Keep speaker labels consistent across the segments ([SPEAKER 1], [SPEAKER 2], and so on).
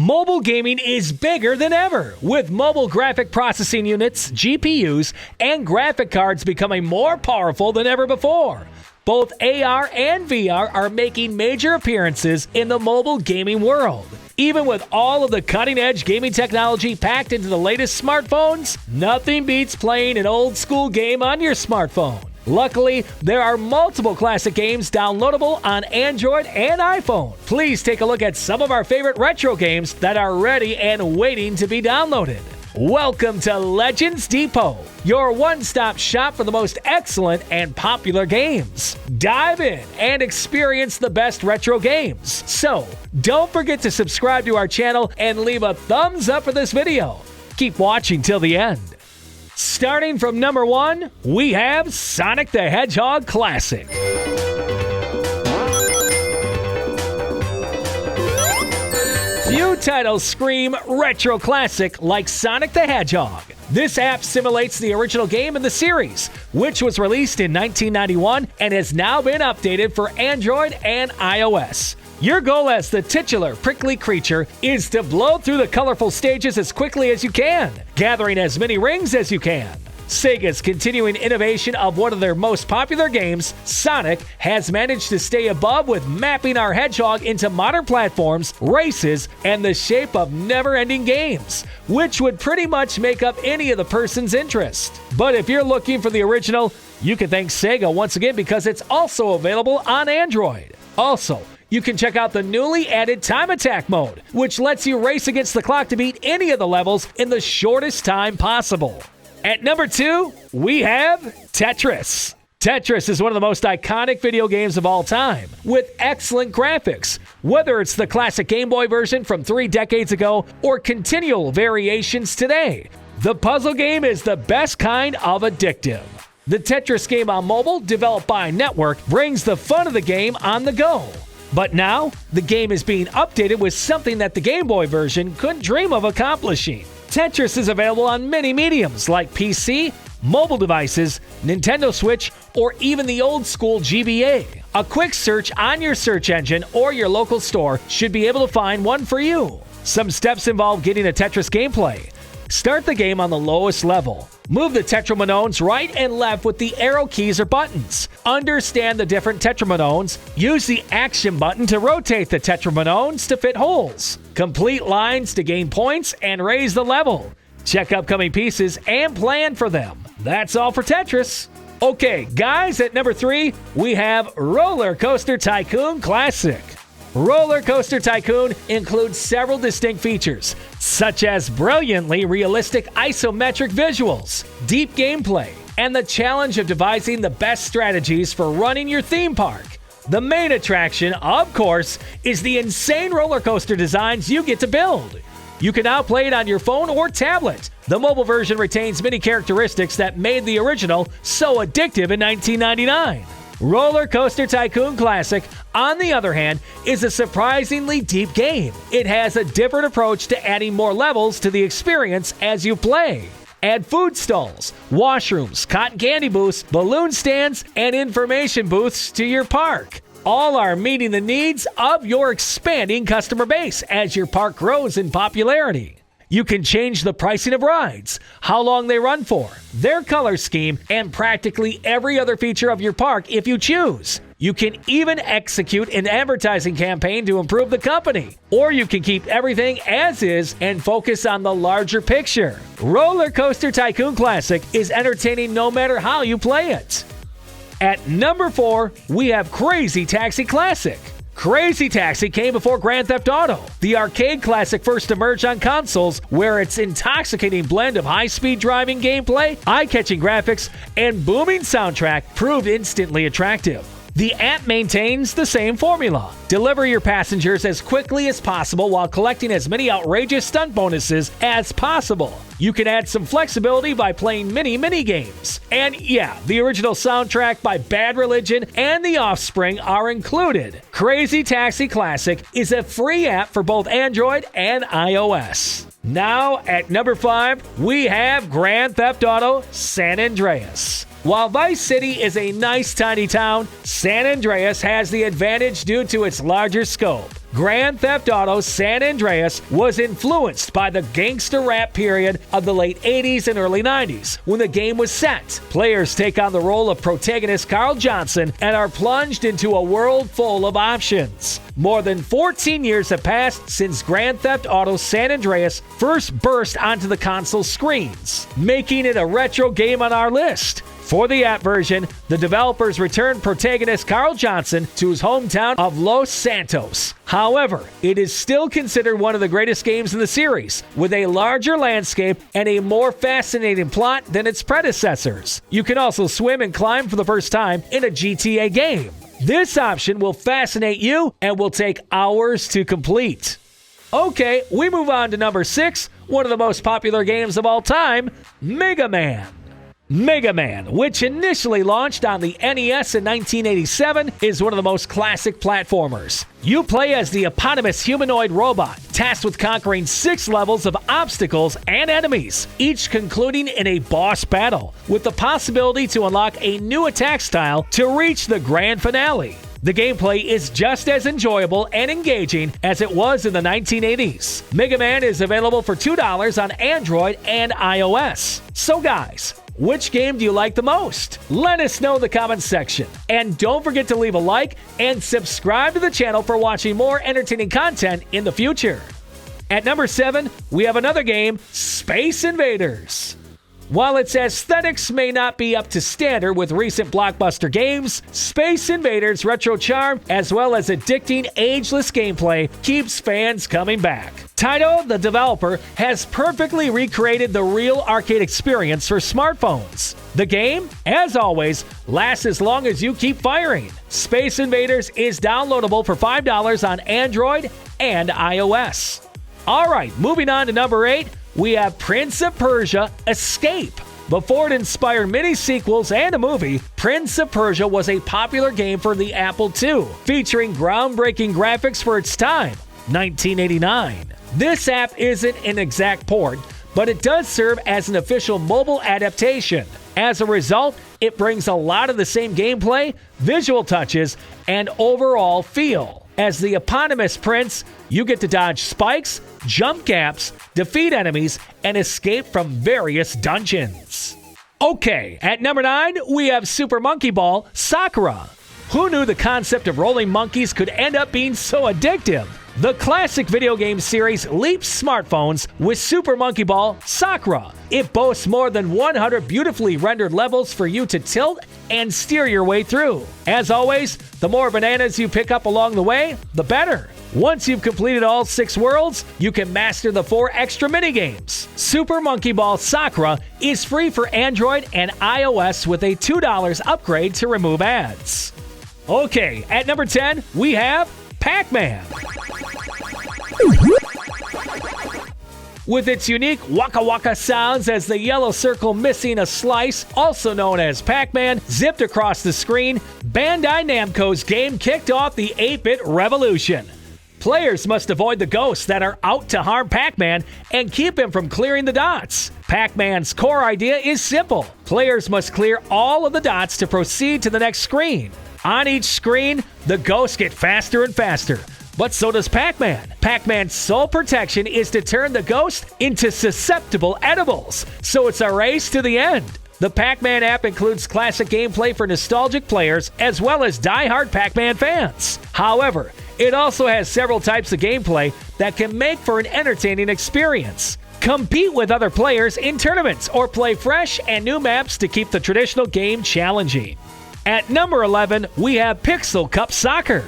[SPEAKER 1] Mobile gaming is bigger than ever, with mobile graphic processing units, GPUs, and graphic cards becoming more powerful than ever before. Both AR and VR are making major appearances in the mobile gaming world. Even with all of the cutting-edge gaming technology packed into the latest smartphones, nothing beats playing an old-school game on your smartphone. Luckily, there are multiple classic games downloadable on Android and iPhone. Please take a look at some of our favorite retro games that are ready and waiting to be downloaded. Welcome to Legends Depot, your one-stop shop for the most excellent and popular games. Dive in and experience the best retro games. So, don't forget to subscribe to our channel and leave a thumbs up for this video. Keep watching till the end. Starting from number 1, we have Sonic the Hedgehog Classic. Few titles scream retro classic like Sonic the Hedgehog. This app simulates the original game in the series, which was released in 1991 and has now been updated for Android and iOS. Your goal as the titular prickly creature is to blow through the colorful stages as quickly as you can, gathering as many rings as you can. Sega's continuing innovation of one of their most popular games, Sonic, has managed to stay above with mapping our hedgehog into modern platforms, races, and the shape of never-ending games, which would pretty much make up any of the person's interest. But if you're looking for the original, you can thank Sega once again because it's also available on Android. Also, you can check out the newly added Time Attack mode, which lets you race against the clock to beat any of the levels in the shortest time possible. At number 2, we have Tetris. Tetris is one of the most iconic video games of all time, with excellent graphics. Whether it's the classic Game Boy version from 3 decades ago or continual variations today, the puzzle game is the best kind of addictive. The Tetris game on mobile, developed by Network, brings the fun of the game on the go. But now, the game is being updated with something that the Game Boy version couldn't dream of accomplishing. Tetris is available on many mediums like PC, mobile devices, Nintendo Switch, or even the old-school GBA. A quick search on your search engine or your local store should be able to find one for you. Some steps involve getting a Tetris gameplay. Start the game on the lowest level. Move the Tetraminones right and left with the arrow keys or buttons. Understand the different Tetraminones. Use the action button to rotate the Tetraminones to fit holes. Complete lines to gain points and raise the level. Check upcoming pieces and plan for them. That's all for Tetris. Okay, guys, at number 3, we have RollerCoaster Tycoon Classic. RollerCoaster Tycoon includes several distinct features, such as brilliantly realistic isometric visuals, deep gameplay, and the challenge of devising the best strategies for running your theme park. The main attraction, of course, is the insane roller coaster designs you get to build. You can now play it on your phone or tablet. The mobile version retains many characteristics that made the original so addictive in 1999. RollerCoaster Tycoon Classic, on the other hand, is a surprisingly deep game. It has a different approach to adding more levels to the experience as you play. Add food stalls, washrooms, cotton candy booths, balloon stands, and information booths to your park. All are meeting the needs of your expanding customer base as your park grows in popularity. You can change the pricing of rides, how long they run for, their color scheme, and practically every other feature of your park if you choose. You can even execute an advertising campaign to improve the company. Or you can keep everything as is and focus on the larger picture. RollerCoaster Tycoon Classic is entertaining no matter how you play it. At number 4, we have Crazy Taxi Classic. Crazy Taxi came before Grand Theft Auto. The arcade classic first emerged on consoles, where its intoxicating blend of high-speed driving gameplay, eye-catching graphics, and booming soundtrack proved instantly attractive. The app maintains the same formula. Deliver your passengers as quickly as possible while collecting as many outrageous stunt bonuses as possible. You can add some flexibility by playing mini games. And yeah, the original soundtrack by Bad Religion and The Offspring are included. Crazy Taxi Classic is a free app for both Android and iOS. Now, at number 5, we have Grand Theft Auto San Andreas. While Vice City is a nice tiny town, San Andreas has the advantage due to its larger scope. Grand Theft Auto San Andreas was influenced by the gangster rap period of the late 80s and early 90s when the game was set. Players take on the role of protagonist Carl Johnson and are plunged into a world full of options. More than 14 years have passed since Grand Theft Auto San Andreas first burst onto the console screens, making it a retro game on our list. For the app version, the developers returned protagonist Carl Johnson to his hometown of Los Santos. However, it is still considered one of the greatest games in the series, with a larger landscape and a more fascinating plot than its predecessors. You can also swim and climb for the first time in a GTA game. This option will fascinate you and will take hours to complete. Okay, we move on to number 6, one of the most popular games of all time, Mega Man. Mega Man, which initially launched on the NES in 1987, is one of the most classic platformers. You play as the eponymous humanoid robot, tasked with conquering 6 levels of obstacles and enemies, each concluding in a boss battle, with the possibility to unlock a new attack style to reach the grand finale. The gameplay is just as enjoyable and engaging as it was in the 1980s. Mega Man is available for $2 on Android and iOS. So guys, which game do you like the most? Let us know in the comments section. And don't forget to leave a like and subscribe to the channel for watching more entertaining content in the future. At number 7, we have another game, Space Invaders. While its aesthetics may not be up to standard with recent blockbuster games, Space Invaders' retro charm, as well as addicting, ageless gameplay, keeps fans coming back. Taito, the developer, has perfectly recreated the real arcade experience for smartphones. The game, as always, lasts as long as you keep firing. Space Invaders is downloadable for $5 on Android and iOS. Alright, moving on to number 8, we have Prince of Persia Escape. Before it inspired many sequels and a movie, Prince of Persia was a popular game for the Apple II, featuring groundbreaking graphics for its time, 1989. This app isn't an exact port, but it does serve as an official mobile adaptation. As a result, it brings a lot of the same gameplay, visual touches, and overall feel. As the eponymous Prince, you get to dodge spikes, jump gaps, defeat enemies, and escape from various dungeons. Okay, at number 9, we have Super Monkey Ball Sakura. Who knew the concept of rolling monkeys could end up being so addictive? The classic video game series leaps smartphones with Super Monkey Ball Sakura. It boasts more than 100 beautifully rendered levels for you to tilt and steer your way through. As always, the more bananas you pick up along the way, the better. Once you've completed all 6 worlds, you can master the 4 extra minigames. Super Monkey Ball Sakura is free for Android and iOS with a $2 upgrade to remove ads. Okay, at number 10, we have Pac-Man. With its unique waka waka sounds as the yellow circle missing a slice, also known as Pac-Man, zipped across the screen, Bandai Namco's game kicked off the 8-bit revolution. Players must avoid the ghosts that are out to harm Pac-Man and keep him from clearing the dots. Pac-Man's core idea is simple. Players must clear all of the dots to proceed to the next screen. On each screen, the ghosts get faster and faster. But so does Pac-Man. Pac-Man's sole protection is to turn the ghost into susceptible edibles, so it's a race to the end. The Pac-Man app includes classic gameplay for nostalgic players as well as die-hard Pac-Man fans. However, it also has several types of gameplay that can make for an entertaining experience. Compete with other players in tournaments or play fresh and new maps to keep the traditional game challenging. At number 11, we have Pixel Cup Soccer.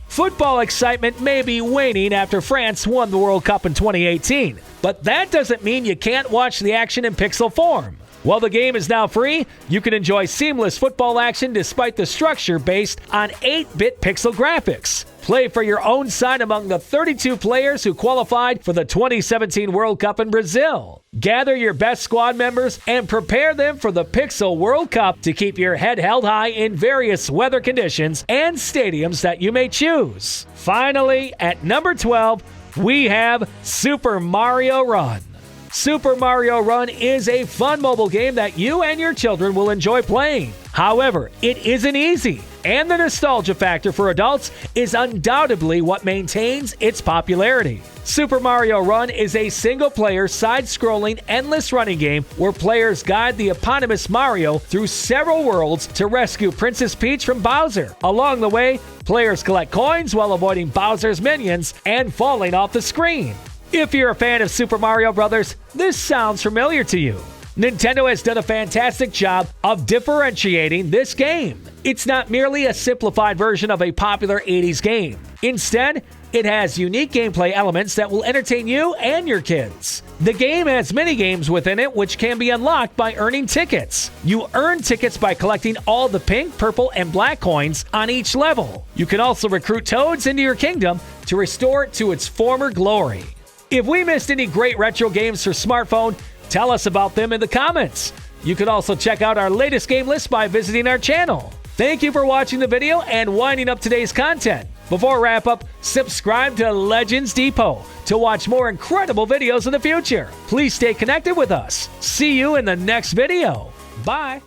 [SPEAKER 1] Football excitement may be waning after France won the World Cup in 2018, but that doesn't mean you can't watch the action in pixel form. While the game is now free, you can enjoy seamless football action despite the structure based on 8-bit pixel graphics. Play for your own side among the 32 players who qualified for the 2017 World Cup in Brazil. Gather your best squad members and prepare them for the Pixel World Cup to keep your head held high in various weather conditions and stadiums that you may choose. Finally, at number 12, we have Super Mario Run. Super Mario Run is a fun mobile game that you and your children will enjoy playing. However, it isn't easy, and the nostalgia factor for adults is undoubtedly what maintains its popularity. Super Mario Run is a single-player, side-scrolling, endless running game where players guide the eponymous Mario through several worlds to rescue Princess Peach from Bowser. Along the way, players collect coins while avoiding Bowser's minions and falling off the screen. If you're a fan of Super Mario Bros., this sounds familiar to you. Nintendo has done a fantastic job of differentiating this game. It's not merely a simplified version of a popular 80s game. Instead, it has unique gameplay elements that will entertain you and your kids. The game has mini-games within it which can be unlocked by earning tickets. You earn tickets by collecting all the pink, purple, and black coins on each level. You can also recruit toads into your kingdom to restore it to its former glory. If we missed any great retro games for smartphone, tell us about them in the comments. You can also check out our latest game list by visiting our channel. Thank you for watching the video and winding up today's content. Before I wrap up, subscribe to Legends Depot to watch more incredible videos in the future. Please stay connected with us. See you in the next video. Bye.